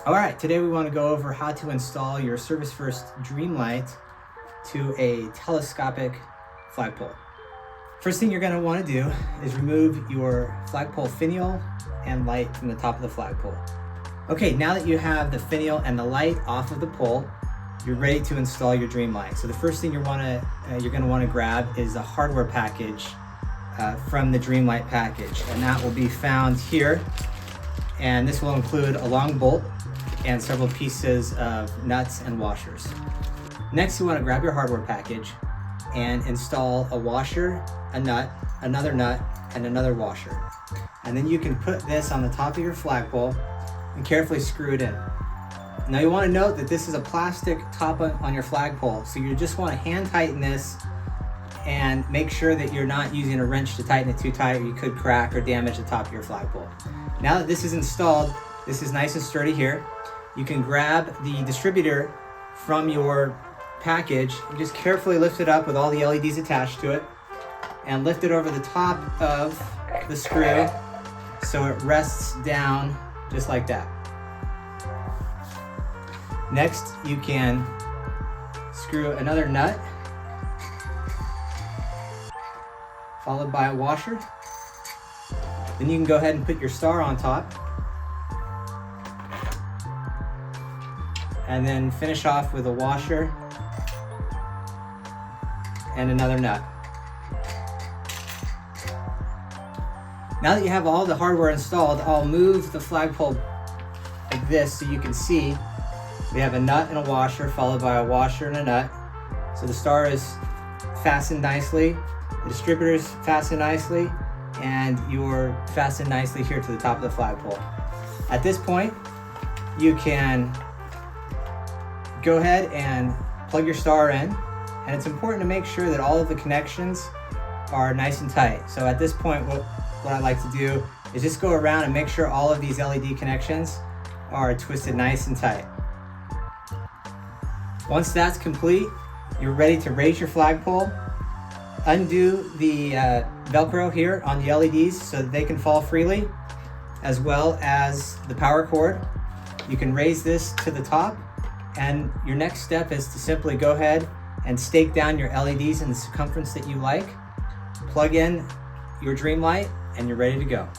All right, today we want to go over how to install your Service First Dream Light to a telescopic flagpole. First thing you're going to want to do is remove your flagpole finial and light from the top of the flagpole. Okay, now that you have the finial and the light off of the pole, you're ready to install your Dream Light. So the first thing you're going to want to grab is a hardware package from the Dream Light package, and that will be found here. And this will include a long bolt and several pieces of nuts and washers. Next, you want to grab your hardware package and install a washer, a nut, another nut, and another washer. And then you can put this on the top of your flagpole and carefully screw it in. Now you want to note that this is a plastic top on your flagpole, so you just want to hand tighten this and make sure that you're not using a wrench to tighten it too tight, or you could crack or damage the top of your flagpole. Now that this is installed, this is nice and sturdy here. You can grab the distributor from your package and just carefully lift it up with all the LEDs attached to it and lift it over the top of the screw so it rests down just like that. Next, you can screw another nut followed by a washer. Then you can go ahead and put your star on top and then finish off with a washer and another nut. Now that you have all the hardware installed, I'll move the flagpole like this so you can see we have a nut and a washer followed by a washer and a nut. So the star is fastened nicely, the distributor is fastened nicely, and you're fastened nicely here to the top of the flagpole. At this point, you can go ahead and plug your star in, and it's important to make sure that all of the connections are nice and tight. So at this point, what I like to do is just go around and make sure all of these LED connections are twisted nice and tight. Once that's complete, you're ready to raise your flagpole, undo the Velcro here on the LEDs so that they can fall freely, as well as the power cord. You can raise this to the top, and your next step is to simply go ahead and stake down your LEDs in the circumference that you like, plug in your Dream Light, and you're ready to go.